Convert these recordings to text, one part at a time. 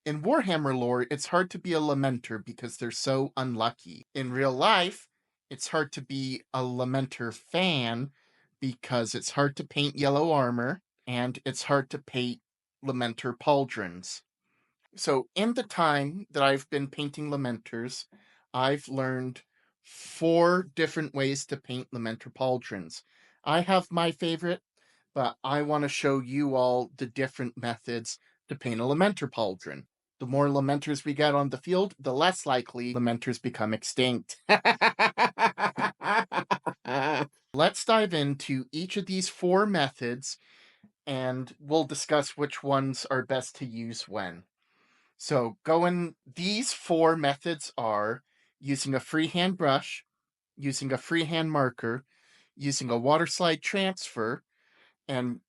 In Warhammer lore, it's hard to be a Lamenter because they're so unlucky. In real life, it's hard to be a Lamenter fan because it's hard to paint yellow armor and it's hard to paint Lamenter pauldrons. So, in the time that I've been painting Lamenters, I've learned 4 different ways to paint Lamenter pauldrons. I have my favorite, but I want to show you all the different methods to paint a Lamenter pauldron. The more Lamenters we get on the field, the less likely Lamenters become extinct. Let's dive into each of these 4 methods and we'll discuss which ones are best to use when. So these 4 methods are using a freehand brush, using a freehand marker, using a water slide transfer, and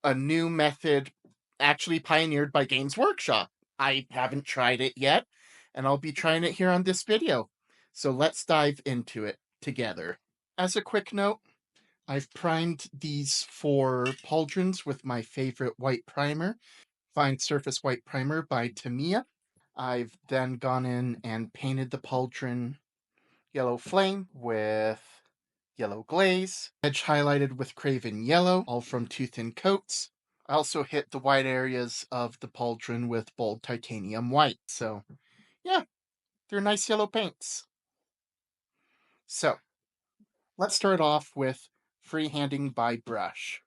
a new method actually pioneered by Games Workshop. I haven't tried it yet, and I'll be trying it here on this video. So let's dive into it together. As a quick note, I've primed these 4 pauldrons with my favorite white primer, Fine Surface White Primer by Tamiya. I've then gone in and painted the pauldron yellow flame with yellow glaze, edge highlighted with Craven yellow, all from Two Thin Coats. I also hit the white areas of the pauldron with bold titanium white. So, yeah, they're nice yellow paints. So, let's start off with freehanding by brush.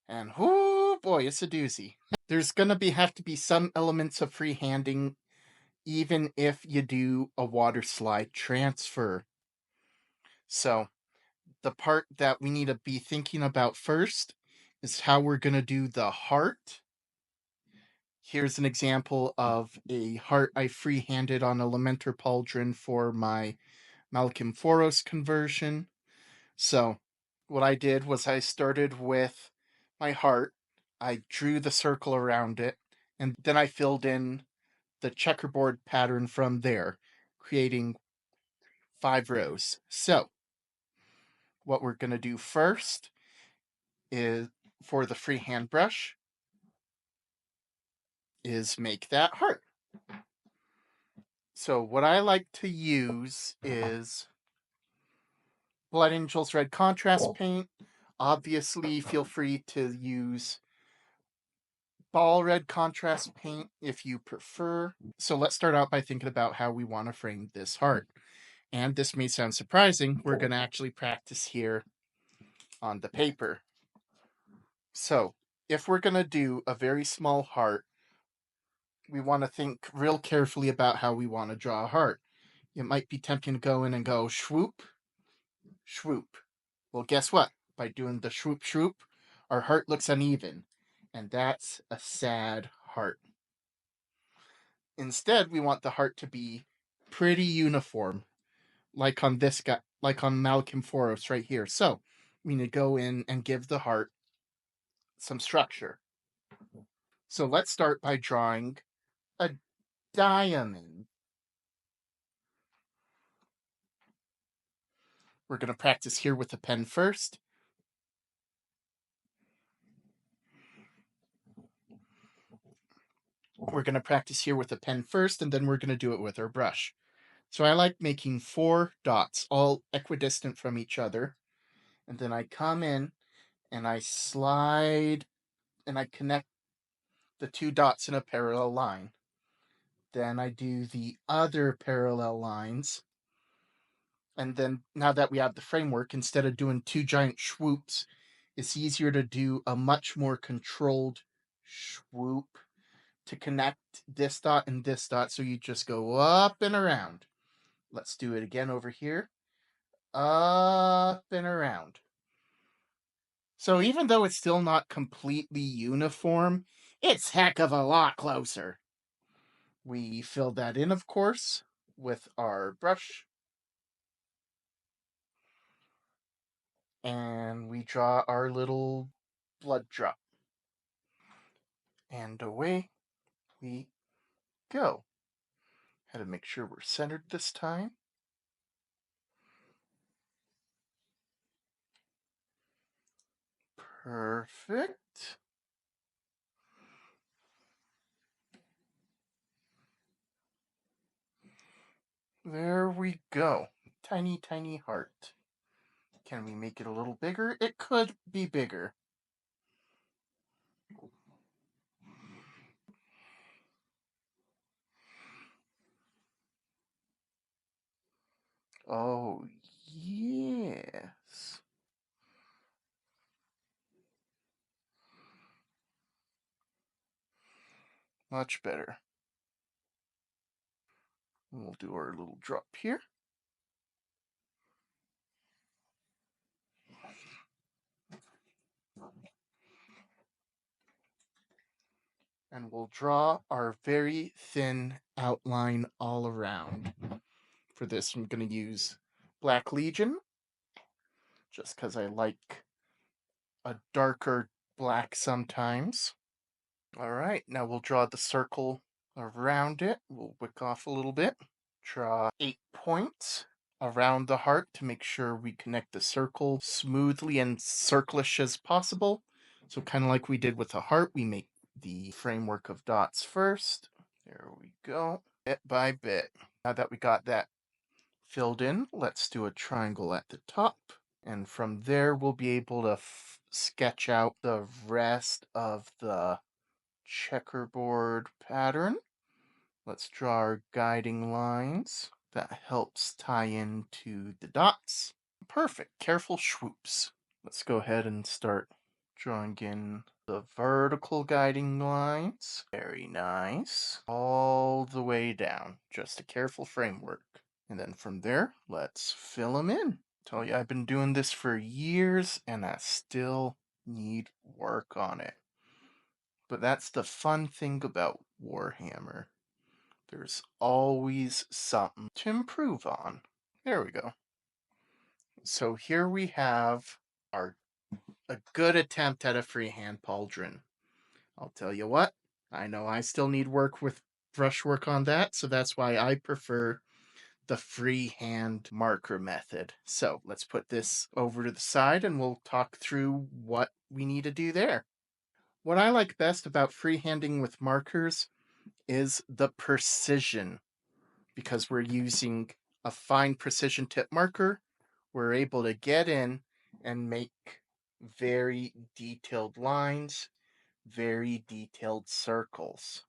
And oh boy, it's a doozy. There's gonna have to be some elements of freehanding even if you do a water slide transfer. So, the part that we need to be thinking about first is how we're going to do the heart. Here's an example of a heart I freehanded on a Lamenter pauldron for my Malcolm Foros conversion. So, what I did was I started with my heart, I drew the circle around it, and then I filled in the checkerboard pattern from there, creating 5 rows. So, what we're going to do first is, for the freehand brush, is make that heart. So what I like to use is Blood Angels Red Contrast Paint. Obviously, feel free to use Ball Red Contrast Paint if you prefer. So let's start out by thinking about how we want to frame this heart. And this may sound surprising, we're going to actually practice here on the paper. So if we're going to do a very small heart, we want to think real carefully about how we want to draw a heart. It might be tempting to go in and go swoop, swoop. Well, guess what? By doing the swoop, swoop, our heart looks uneven, and that's a sad heart. Instead, we want the heart to be pretty uniform, like on this guy, like on Malcolm Foros right here. So, we need to go in and give the heart some structure. So let's start by drawing a diamond. We're going to practice here with a pen first. We're going to practice here with a pen first, and then we're going to do it with our brush. So I like making 4 dots, all equidistant from each other. And then I come in and I slide and I connect the 2 dots in a parallel line. Then I do the other parallel lines. And then now that we have the framework, instead of doing 2 giant swoops, it's easier to do a much more controlled swoop to connect this dot and this dot. So you just go up and around. Let's do it again over here. Up and around. So even though it's still not completely uniform, it's heck of a lot closer. We fill that in, of course, with our brush. And we draw our little blood drop. And away we go. Had to make sure we're centered this time. Perfect. There we go. Tiny, tiny heart. Can we make it a little bigger? It could be bigger. Oh, yes. Much better. We'll do our little drop here. And we'll draw our very thin outline all around. For this, I'm going to use Black Legion, just because I like a darker black sometimes. All right, now we'll draw the circle around it. We'll wick off a little bit. Draw 8 points around the heart to make sure we connect the circle smoothly and circlish as possible. So kind of like we did with the heart, we make the framework of dots first. There we go, bit by bit. Now that we got that filled in, let's do a triangle at the top. And from there, we'll be able to sketch out the rest of the checkerboard pattern. Let's draw our guiding lines. That helps tie into the dots. Perfect. Careful swoops. Let's go ahead and start drawing in the vertical guiding lines. Very nice. All the way down. Just a careful framework. And then from there, let's fill them in. Tell you, I've been doing this for years and I still need work on it. But that's the fun thing about Warhammer. There's always something to improve on. There we go. So here we have a good attempt at a freehand pauldron. I'll tell you what, I know I still need work with brushwork on that, so that's why I prefer the freehand marker method. So let's put this over to the side and we'll talk through what we need to do there. What I like best about freehanding with markers is the precision. Because we're using a fine precision tip marker, we're able to get in and make very detailed lines, very detailed circles.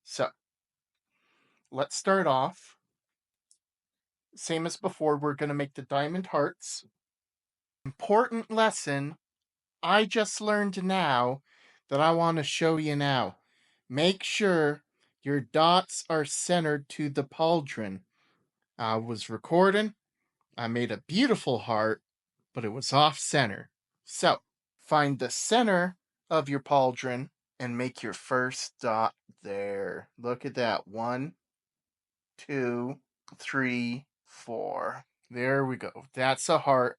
So let's start off. Same as before, we're going to make the diamond hearts. Important lesson I just learned now that I want to show you now. Make sure your dots are centered to the pauldron. I was recording. I made a beautiful heart, but it was off center. So find the center of your pauldron and make your first dot there. Look at that. 1, 2, 3, 4. There we go. That's a heart.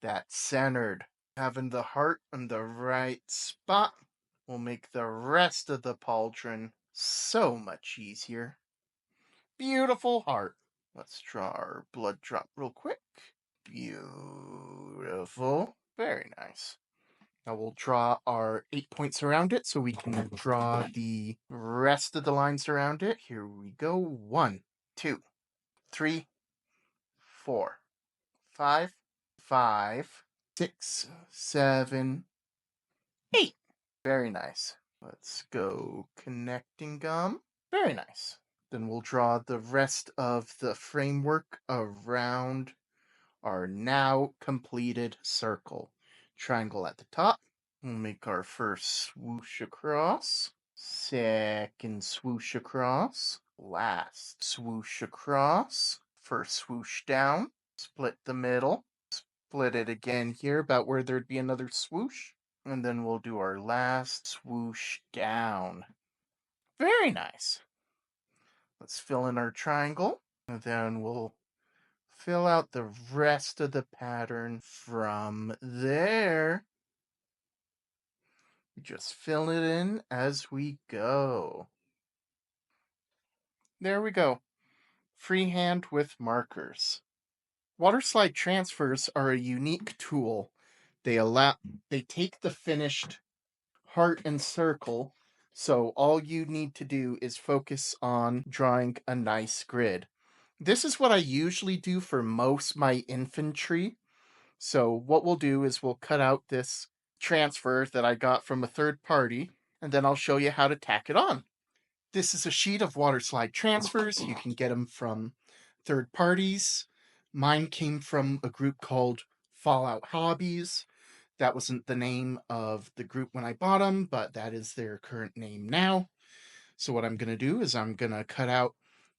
That's centered. Having the heart in the right spot will make the rest of the pauldron so much easier. Beautiful heart. Let's draw our blood drop real quick. Beautiful. Very nice. Now we'll draw our 8 points around it so we can draw the rest of the lines around it. Here we go. 1, 2, 3, 4, 5, 5, 6, 7, 8. Very nice. Let's go connecting gum. Very nice. Then we'll draw the rest of the framework around our now completed circle. Triangle at the top. We'll make our first swoosh across. Second swoosh across. Last swoosh across. First swoosh down. Split the middle. Split it again here, about where there'd be another swoosh. And then we'll do our last swoosh down. Very nice. Let's fill in our triangle. And then we'll fill out the rest of the pattern from there. Just fill it in as we go. There we go. Freehand with markers. Waterslide transfers are a unique tool. They take the finished heart and circle, So all you need to do is focus on drawing a nice grid. This is what I usually do for most my infantry. So what we'll do is we'll cut out this transfer that I got from a third party, and then I'll show you how to tack it on. This is a sheet of water slide transfers. You can get them from third parties. Mine came from a group called Fallout Hobbies. That wasn't the name of the group when I bought them, but that is their current name now. So what I'm going to do is I'm going to cut out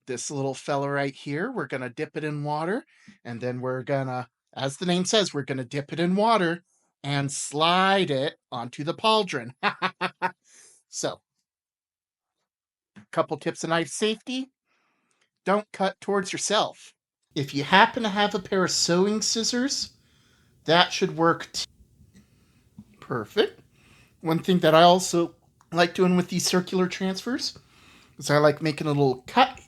this little fella right here. We're going to dip it in water, and then we're going to, as the name says, we're going to dip it in water and slide it onto the pauldron. So, a couple tips of knife safety. Don't cut towards yourself. If you happen to have a pair of sewing scissors, that should work too. Perfect. One thing that I also like doing with these circular transfers is I like making a little cut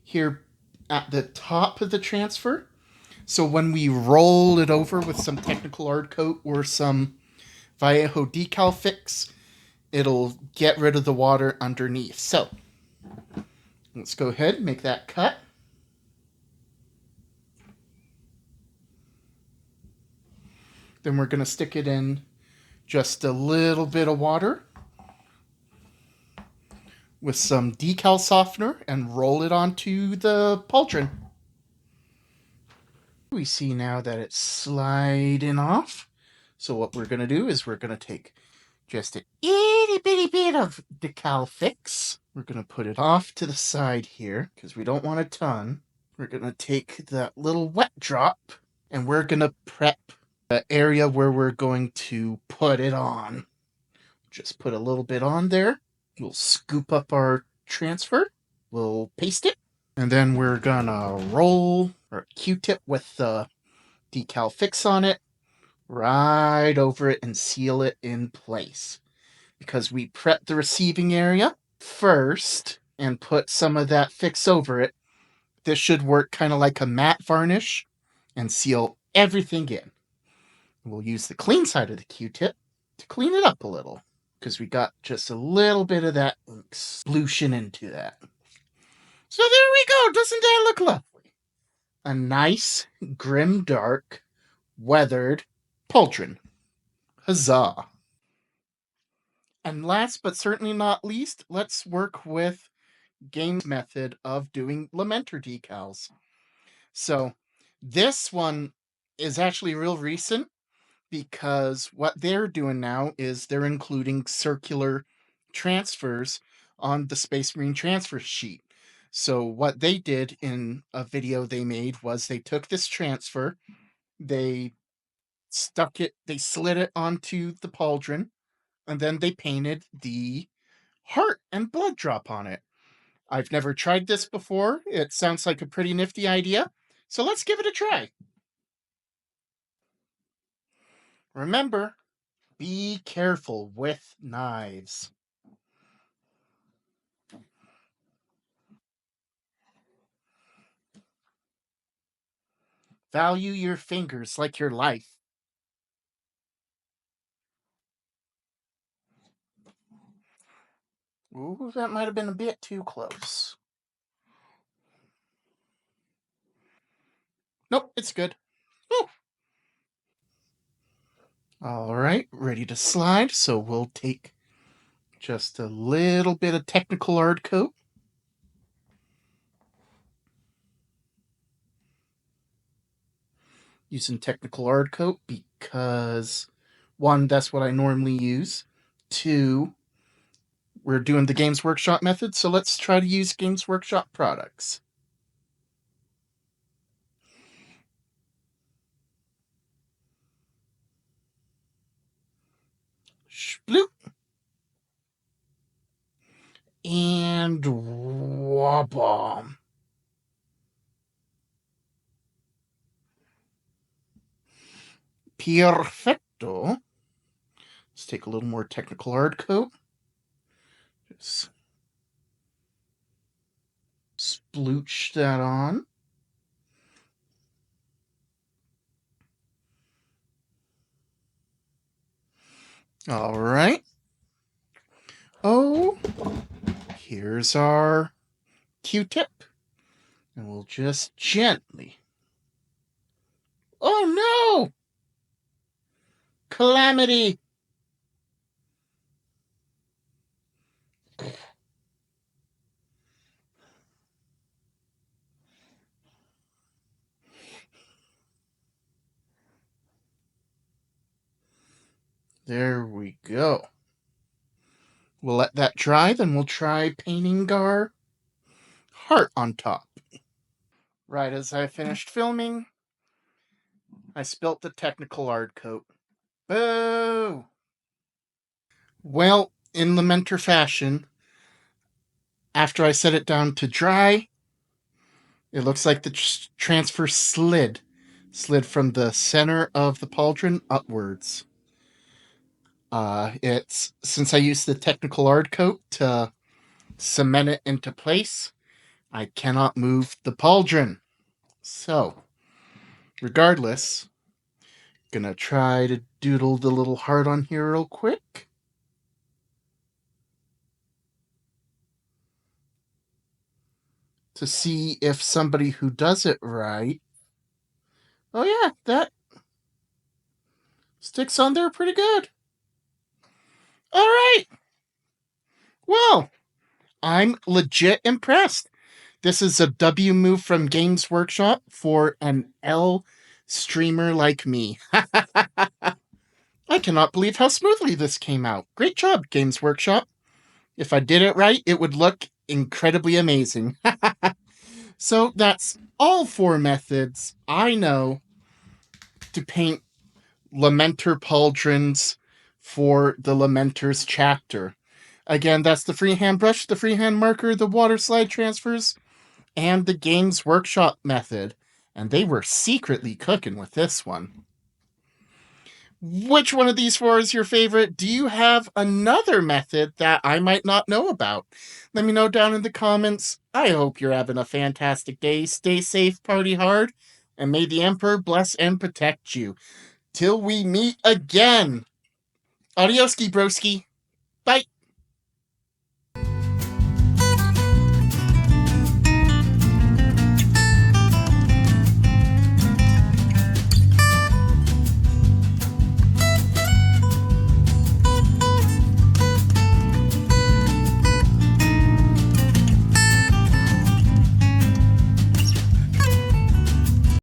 here at the top of the transfer. So when we roll it over with some technical art coat or some Vallejo decal fix, it'll get rid of the water underneath. So let's go ahead and make that cut. Then we're going to stick it in just a little bit of water with some decal softener and roll it onto the pauldron. We see now that it's sliding off. So what we're going to do is we're going to take just an itty bitty bit of decal fix. We're going to put it off to the side here because we don't want a ton. We're going to take that little wet drop and we're going to prep the area where we're going to put it on. Just put a little bit on there. We'll scoop up our transfer. We'll paste it. And then we're gonna roll our Q-tip with the decal fix on it right over it and seal it in place. Because we prep the receiving area first and put some of that fix over it, this should work kind of like a matte varnish and seal everything in. We'll use the clean side of the Q-tip to clean it up a little because we got just a little bit of that splooshin into that. So there we go. Doesn't that look lovely? A nice, grim, dark, weathered pauldron. Huzzah. And last but certainly not least, let's work with Game's method of doing Lamenter decals. So this one is actually real recent because what they're doing now is they're including circular transfers on the Space Marine transfer sheet. So what they did in a video they made was they took this transfer, they they slid it onto the pauldron, and then they painted the heart and blood drop on it. I've never tried this before. It sounds like a pretty nifty idea. So let's give it a try. Remember, be careful with knives. Value your fingers like your life. Ooh, that might have been a bit too close. Nope, it's good. Ooh. All right, ready to slide. So we'll take just a little bit of technical art coat. Using technical art coat because, one, that's what I normally use. Two, we're doing the Games Workshop method, so let's try to use Games Workshop products. Sploop. And wabam. Perfecto. Let's take a little more technical art coat. Just splooch that on. All right. Oh, here's our Q-tip. And we'll just gently... Oh no! Calamity! There we go. We'll let that dry, then we'll try painting our heart on top. Right as I finished filming, I spilt the technical art coat. Boo! Well, in Lamenter fashion, after I set it down to dry, it looks like the transfer slid from the center of the pauldron upwards. It's since I used the technical art coat to cement it into place, I cannot move the pauldron. So, regardless, gonna try to doodle the little heart on here real quick. To see if somebody who does it right... Oh yeah, that sticks on there pretty good. All right. Well, I'm legit impressed. This is a W move from Games Workshop for an L streamer like me. I cannot believe how smoothly this came out. Great job, Games Workshop. If I did it right, it would look incredibly amazing. So that's all 4 methods I know to paint Lamenter pauldrons for the Lamenters chapter. Again, that's the freehand brush, the freehand marker, the water slide transfers, and the Games Workshop method. And they were secretly cooking with this one. Which one of these 4 is your favorite? Do you have another method that I might not know about? Let me know down in the comments. I hope you're having a fantastic day. Stay safe, party hard, and may the Emperor bless and protect you. Till we meet again. Adioski, broski. Bye.